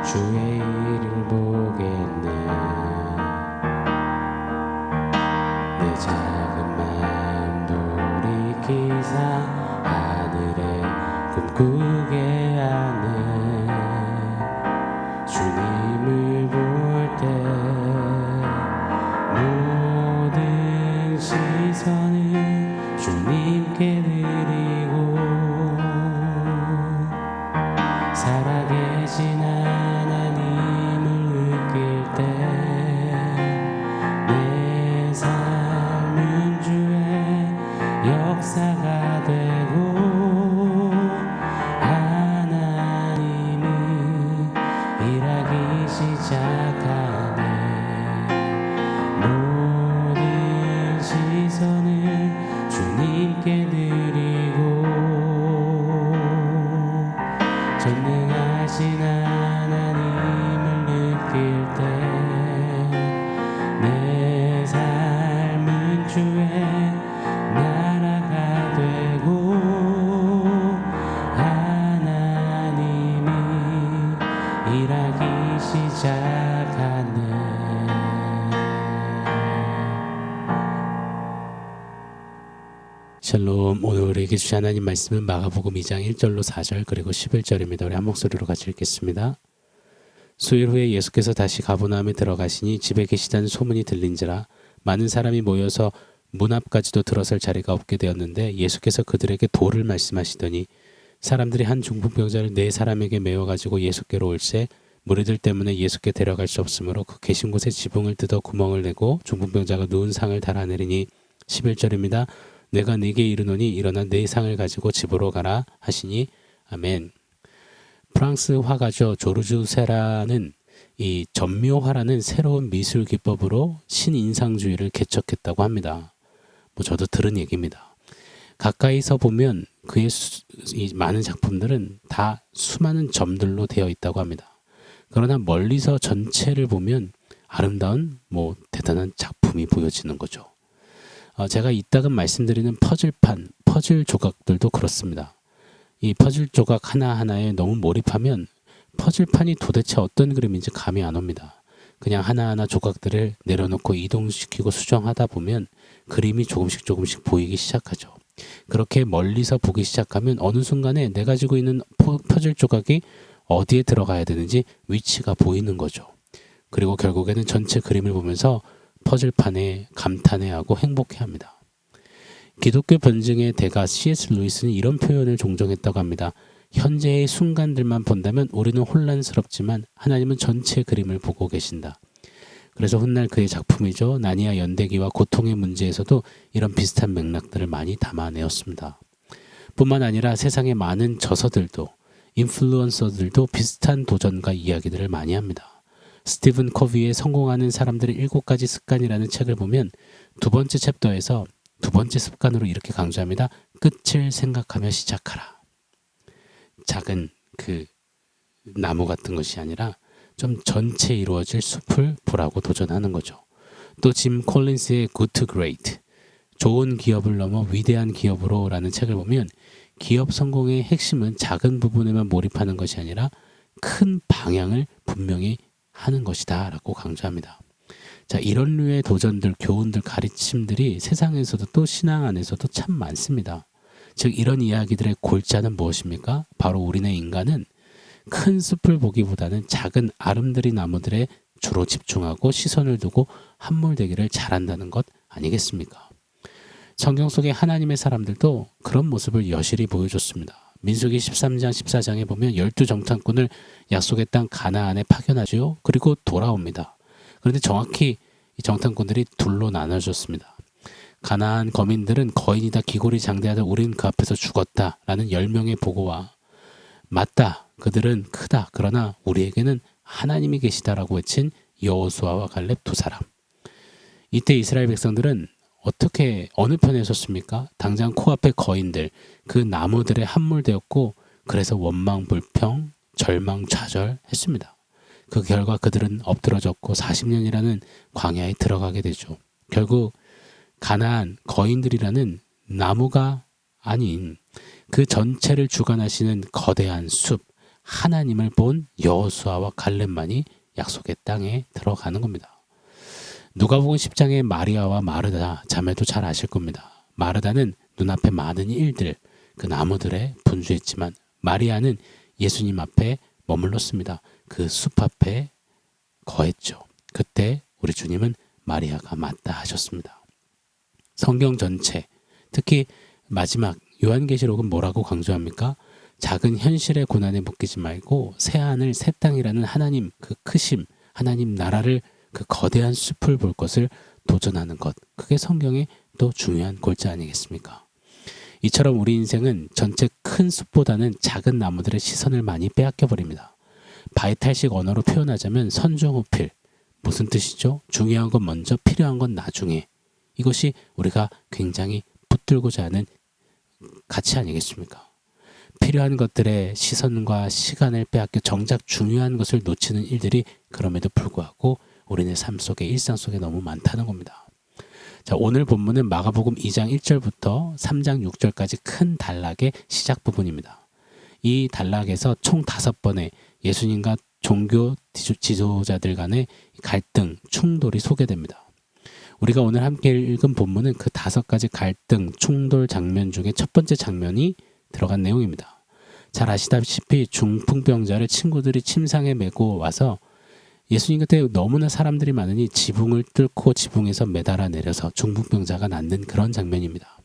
주의 일을 보겠네. 내 작은 마음 돌이키사 하늘에 꿈꾸게 하네. 주님을 볼 때 모든 시선을 주님께 드리고 살아계신 하나님을 느낄 때 내 삶은 주의 역사가 되고 하나님이 일하기 시작하네. 모든 시선을 주님께 드리고 전능하신 하나님을 느낄 때 내 삶은 주의 나라가 되고 하나님이 일하기 시작하네. 샬롬. 오늘 우리에게 주신 하나님 말씀은 마가복음 2장 1절로 4절 그리고 11절입니다. 우리 한 목소리로 같이 읽겠습니다. 수일 후에 예수께서 다시 가버나움에 들어가시니 집에 계시다는 소문이 들린지라 많은 사람이 모여서 문 앞까지도 들어설 자리가 없게 되었는데 예수께서 그들에게 도를 말씀하시더니 사람들이 한 중풍병자를 4사람에게 메워가지고 예수께로 올세 무리들 때문에 예수께 데려갈 수 없으므로 그 계신 곳에 지붕을 뜯어 구멍을 내고 중풍병자가 누운 상을 달아내리니 11절입니다. 내가 네게 이르노니 일어나 네 상을 가지고 집으로 가라 하시니 아멘. 프랑스 화가죠. 조르주 세라는 이 전묘화라는 새로운 미술 기법으로 신인상주의를 개척했다고 합니다. 저도 들은 얘기입니다. 가까이서 보면 그의 이 많은 작품들은 다 수많은 점들로 되어 있다고 합니다. 그러나 멀리서 전체를 보면 아름다운 대단한 작품이 보여지는 거죠. 제가 이따금 말씀드리는 퍼즐판, 퍼즐 조각들도 그렇습니다. 이 퍼즐 조각 하나하나에 너무 몰입하면 퍼즐판이 도대체 어떤 그림인지 감이 안 옵니다. 그냥 하나하나 조각들을 내려놓고 이동시키고 수정하다 보면 그림이 조금씩 보이기 시작하죠. 그렇게 멀리서 보기 시작하면 어느 순간에 내가 가지고 있는 퍼즐 조각이 어디에 들어가야 되는지 위치가 보이는 거죠. 그리고 결국에는 전체 그림을 보면서 퍼즐판에 감탄해하고 행복해합니다. 기독교 변증의 대가 C.S. 루이스는 이런 표현을 종종 했다고 합니다. 현재의 순간들만 본다면 우리는 혼란스럽지만 하나님은 전체 그림을 보고 계신다. 그래서 훗날 그의 작품이죠. 나니아 연대기와 고통의 문제에서도 이런 비슷한 맥락들을 많이 담아내었습니다. 뿐만 아니라 세상의 많은 저서들도 인플루언서들도 비슷한 도전과 이야기들을 많이 합니다. 스티븐 커비의 성공하는 사람들의 7가지 습관이라는 책을 보면 두 번째 챕터에서 두 번째 습관으로 이렇게 강조합니다. 끝을 생각하며 시작하라. 작은 그 나무 같은 것이 아니라 좀 전체 이루어질 숲을 보라고 도전하는 거죠. 또 짐 콜린스의 Good to Great, 좋은 기업을 넘어 위대한 기업으로 라는 책을 보면 기업 성공의 핵심은 작은 부분에만 몰입하는 것이 아니라 큰 방향을 분명히 하는 것이다 라고 강조합니다. 자, 이런 류의 도전들, 교훈들, 가르침들이 세상에서도 또 신앙 안에서도 참 많습니다. 즉 이런 이야기들의 골자는 무엇입니까? 바로 우리네 인간은 큰 숲을 보기보다는 작은 아름드리 나무들에 주로 집중하고 시선을 두고 함몰되기를 잘한다는 것 아니겠습니까? 성경 속의 하나님의 사람들도 그런 모습을 여실히 보여줬습니다. 민수기 13장 14장에 보면 12정탐꾼을 약속의 땅 가나안에 파견하지요. 그리고 돌아옵니다. 그런데 정확히 이 정탐꾼들이 둘로 나눠졌습니다. 가나안 거민들은 거인이 다 기골이 장대하다 우린 그 앞에서 죽었다라는 10명의 보고와 맞다 그들은 크다 그러나 우리에게는 하나님이 계시다라고 외친 여호수아와 갈렙 두 사람. 이때 이스라엘 백성들은 어느 편에 섰습니까? 당장 코앞의 거인들, 그 나무들에 함몰되었고 그래서 원망 불평, 절망 좌절했습니다. 그 결과 그들은 엎드러졌고 40년이라는 광야에 들어가게 되죠. 결국 가나안 거인들이라는 나무가 아닌 그 전체를 주관하시는 거대한 숲, 하나님을 본 여호수아와 갈렙만이 약속의 땅에 들어가는 겁니다. 누가복음 10장의 마리아와 마르다 자매도 잘 아실 겁니다. 마르다는 눈앞에 많은 일들, 그 나무들에 분주했지만 마리아는 예수님 앞에 머물렀습니다. 그 숲 앞에 거했죠. 그때 우리 주님은 마리아가 맞다 하셨습니다. 성경 전체, 특히 마지막 요한계시록은 뭐라고 강조합니까? 작은 현실의 고난에 묶이지 말고 새하늘 새 땅이라는 하나님 그 크심, 하나님 나라를 그 거대한 숲을 볼 것을 도전하는 것. 그게 성경의 또 중요한 골자 아니겠습니까? 이처럼 우리 인생은 전체 큰 숲보다는 작은 나무들의 시선을 많이 빼앗겨 버립니다. 바이탈식 언어로 표현하자면 선중후필. 무슨 뜻이죠? 중요한 건 먼저, 필요한 건 나중에. 이것이 우리가 굉장히 붙들고자 하는 가치 아니겠습니까? 필요한 것들의 시선과 시간을 빼앗겨 정작 중요한 것을 놓치는 일들이 그럼에도 불구하고 우리네 삶 속에 일상 속에 너무 많다는 겁니다. 자, 오늘 본문은 마가복음 2장 1절부터 3장 6절까지 큰 단락의 시작 부분입니다. 이 단락에서 총 5번의 예수님과 종교 지도자들 간의 갈등, 충돌이 소개됩니다. 우리가 오늘 함께 읽은 본문은 그 5가지 갈등, 충돌 장면 중에 첫 번째 장면이 들어간 내용입니다. 잘 아시다시피 중풍병자를 친구들이 침상에 메고 와서 예수님 그때 너무나 사람들이 많으니 지붕을 뚫고 지붕에서 매달아 내려서 중풍병자가 낫는 그런 장면입니다.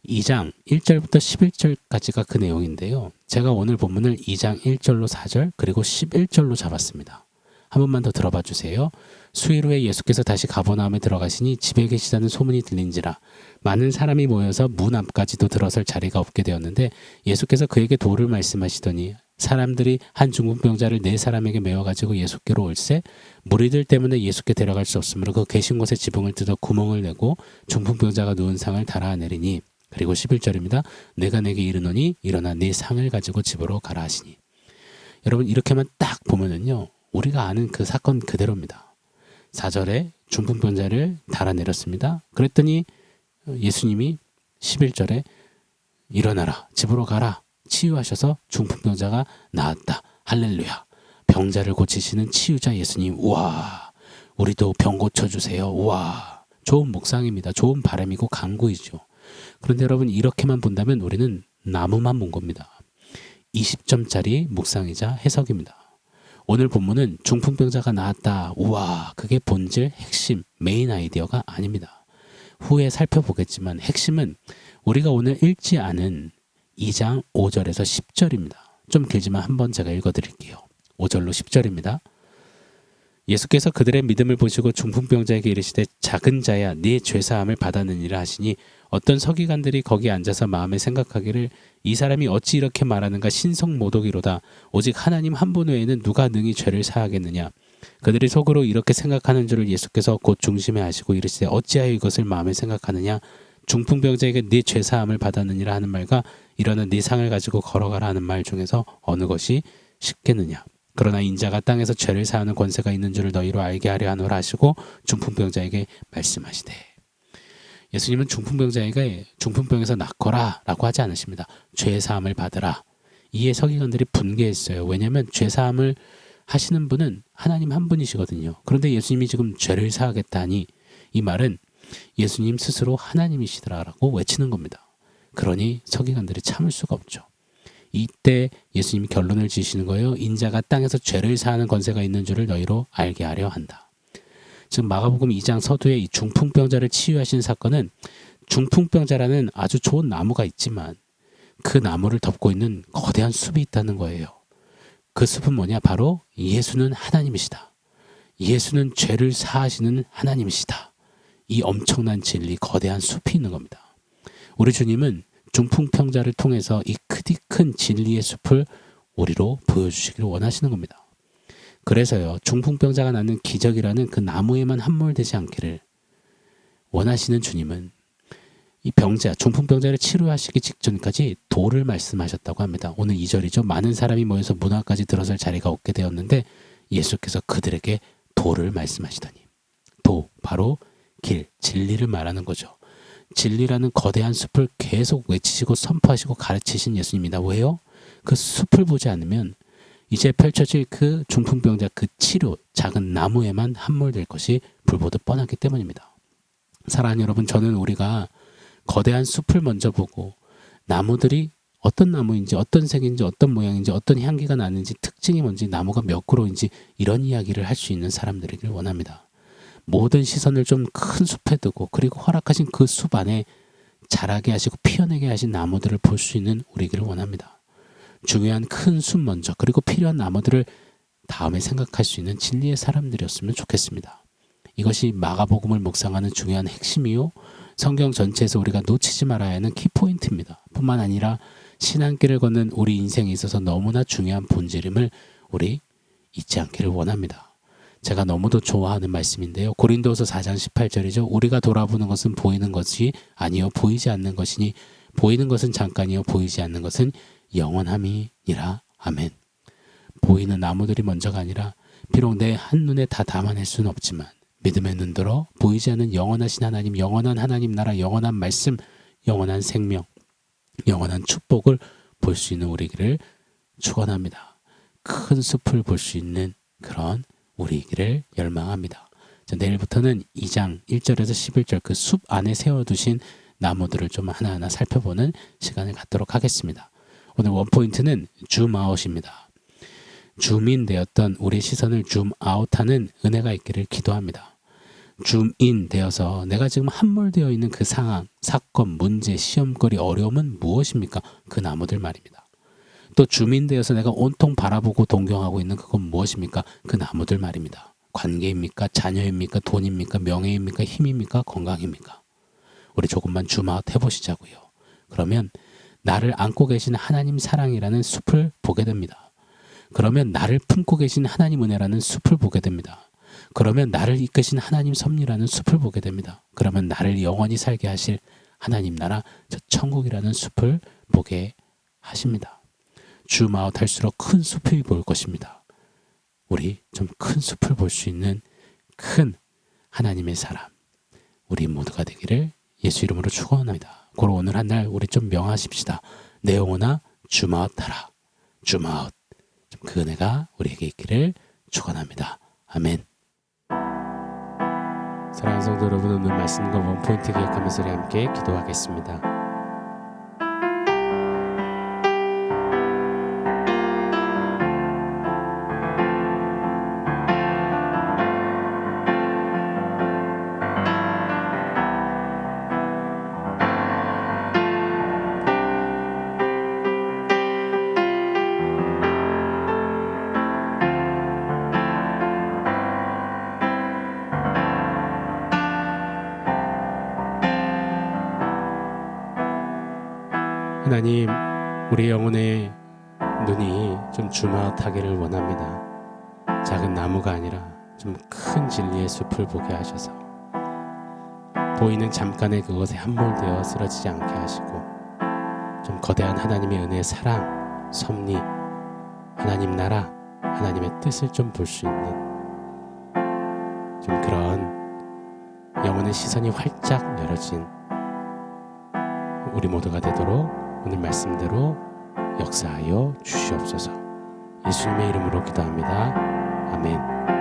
2장 1절부터 11절까지가 그 내용인데요. 제가 오늘 본문을 2장 1절로 4절 그리고 11절로 잡았습니다. 한 번만 더 들어봐 주세요. 수일 후에 예수께서 다시 가버나움에 들어가시니 집에 계시다는 소문이 들린지라 많은 사람이 모여서 문 앞까지도 들어설 자리가 없게 되었는데 예수께서 그에게 도를 말씀하시더니 사람들이 한 중풍병자를 4사람에게 메워가지고 예수께로 올세 무리들 때문에 예수께 데려갈 수 없으므로 그 계신 곳에 지붕을 뜯어 구멍을 내고 중풍병자가 누운 상을 달아내리니 그리고 11절입니다. 내가 내게 이르노니 일어나 네 상을 가지고 집으로 가라 하시니. 여러분 이렇게만 딱 보면은요 우리가 아는 그 사건 그대로입니다. 4절에 중풍병자를 달아내렸습니다. 그랬더니 예수님이 11절에 일어나라 집으로 가라 치유하셔서 중풍병자가 나았다. 할렐루야. 병자를 고치시는 치유자 예수님. 우와 우리도 병 고쳐주세요. 우와 좋은 묵상입니다. 좋은 바람이고 간구이죠. 그런데 여러분 이렇게만 본다면 우리는 나무만 본 겁니다. 20점짜리 묵상이자 해석입니다. 오늘 본문은 중풍병자가 나았다. 우와 그게 본질 핵심 메인 아이디어가 아닙니다. 후에 살펴보겠지만 핵심은 우리가 오늘 읽지 않은 2장 5절에서 10절입니다. 좀 길지만 한번 제가 읽어드릴게요. 5절로 10절입니다. 예수께서 그들의 믿음을 보시고 중풍병자에게 이르시되 작은 자야 네 죄사함을 받았느니라 하시니 어떤 서기관들이 거기 앉아서 마음에 생각하기를 이 사람이 어찌 이렇게 말하는가 신성모독이로다. 오직 하나님 한 분 외에는 누가 능히 죄를 사하겠느냐. 그들이 속으로 이렇게 생각하는 줄을 예수께서 곧 중심에 하시고 이르시되 어찌하여 이것을 마음에 생각하느냐. 중풍병자에게 네 죄사함을 받았느니라 하는 말과 일어나 네 상을 가지고 걸어가라 하는 말 중에서 어느 것이 쉽겠느냐. 그러나 인자가 땅에서 죄를 사하는 권세가 있는 줄을 너희로 알게 하려 하노라 하시고 중풍병자에게 말씀하시되. 예수님은 중풍병자에게 중풍병에서 낫거라 라고 하지 않으십니다. 죄사함을 받으라. 이에 서기관들이 분개했어요. 왜냐하면 죄사함을 하시는 분은 하나님 한 분이시거든요. 그런데 예수님이 지금 죄를 사하겠다니 이 말은 예수님 스스로 하나님이시더라라고 외치는 겁니다. 그러니 서기관들이 참을 수가 없죠. 이때 예수님이 결론을 지시는 거예요. 인자가 땅에서 죄를 사하는 권세가 있는 줄을 너희로 알게 하려 한다. 지금 마가복음 2장 서두에 이 중풍병자를 치유하신 사건은 중풍병자라는 아주 좋은 나무가 있지만 그 나무를 덮고 있는 거대한 숲이 있다는 거예요. 그 숲은 뭐냐? 바로 예수는 하나님이시다. 예수는 죄를 사하시는 하나님이시다. 이 엄청난 진리, 거대한 숲이 있는 겁니다. 우리 주님은 중풍병자를 통해서 이 크디 큰 진리의 숲을 우리로 보여주시기를 원하시는 겁니다. 그래서요, 중풍병자가 낳는 기적이라는 그 나무에만 함몰되지 않기를 원하시는 주님은 이 병자, 중풍병자를 치료하시기 직전까지 도를 말씀하셨다고 합니다. 오늘 2절이죠. 많은 사람이 모여서 문 앞까지 들어설 자리가 없게 되었는데 예수께서 그들에게 도를 말씀하시더니 도, 바로 길, 진리를 말하는 거죠. 진리라는 거대한 숲을 계속 외치시고 선포하시고 가르치신 예수님입니다. 왜요? 그 숲을 보지 않으면 이제 펼쳐질 그 중풍병자 그 치료, 작은 나무에만 함몰될 것이 불보듯 뻔하기 때문입니다. 사랑하는 여러분, 저는 우리가 거대한 숲을 먼저 보고 나무들이 어떤 나무인지 어떤 색인지 어떤 모양인지 어떤 향기가 나는지 특징이 뭔지 나무가 몇 그루인지 이런 이야기를 할 수 있는 사람들이길 원합니다. 모든 시선을 좀 큰 숲에 두고 그리고 허락하신 그 숲 안에 자라게 하시고 피어내게 하신 나무들을 볼 수 있는 우리기를 원합니다. 중요한 큰 숲 먼저 그리고 필요한 나무들을 다음에 생각할 수 있는 진리의 사람들이었으면 좋겠습니다. 이것이 마가복음을 묵상하는 중요한 핵심이요, 성경 전체에서 우리가 놓치지 말아야 하는 키포인트입니다. 뿐만 아니라 신앙길을 걷는 우리 인생에 있어서 너무나 중요한 본질임을 우리 잊지 않기를 원합니다. 제가 너무도 좋아하는 말씀인데요. 고린도서 4장 18절이죠. 우리가 돌아보는 것은 보이는 것이 아니요 보이지 않는 것이니 보이는 것은 잠깐이요 보이지 않는 것은 영원함이니라. 아멘. 보이는 나무들이 먼저가 아니라 비록 내 한눈에 다 담아낼 수는 없지만 믿음의 눈들어 보이지 않는 영원하신 하나님, 영원한 하나님 나라, 영원한 말씀, 영원한 생명, 영원한 축복을 볼 수 있는 우리기를 축원합니다. 큰 숲을 볼 수 있는 그런 우리기를 열망합니다. 자, 내일부터는 2장 1절에서 11절 그 숲 안에 세워두신 나무들을 좀 하나하나 살펴보는 시간을 갖도록 하겠습니다. 오늘 원포인트는 줌아웃입니다. 줌인 되었던 우리 시선을 줌아웃하는 은혜가 있기를 기도합니다. 줌인 되어서 내가 지금 함몰되어 있는 그 상황, 사건, 문제, 시험거리, 어려움은 무엇입니까? 그 나무들 말입니다. 또 줌인 되어서 내가 온통 바라보고 동경하고 있는 그건 무엇입니까? 그 나무들 말입니다. 관계입니까? 자녀입니까? 돈입니까? 명예입니까? 힘입니까? 건강입니까? 우리 조금만 줌아웃 해보시자고요. 그러면 나를 안고 계신 하나님 사랑이라는 숲을 보게 됩니다. 그러면 나를 품고 계신 하나님 은혜라는 숲을 보게 됩니다. 그러면 나를 이끄신 하나님 섭리라는 숲을 보게 됩니다. 그러면 나를 영원히 살게 하실 하나님 나라, 저 천국이라는 숲을 보게 하십니다. 줌아웃 할수록 큰 숲이 보일 것입니다. 우리 좀 큰 숲을 볼 수 있는 큰 하나님의 사람, 우리 모두가 되기를 예수 이름으로 축원합니다. 고로 오늘 한 날 우리 좀 명하십시다. 내 영혼아 줌아웃하라. 줌아웃. 그 은혜가 우리에게 있기를 축원합니다. 아멘. 사랑하는 성도 여러분, 오늘 말씀과 원포인트 기억하면서 우리 함께 기도하겠습니다. 하나님, 우리 영혼의 눈이 좀 줌아웃하기를 원합니다. 작은 나무가 아니라 좀 큰 진리의 숲을 보게 하셔서 보이는 잠깐의 그것에 함몰되어 쓰러지지 않게 하시고 좀 거대한 하나님의 은혜, 사랑, 섭리, 하나님 나라, 하나님의 뜻을 좀 볼 수 있는 좀 그런 영혼의 시선이 활짝 열어진 우리 모두가 되도록 오늘 말씀대로 역사하여 주시옵소서. 예수님의 이름으로 기도합니다. 아멘.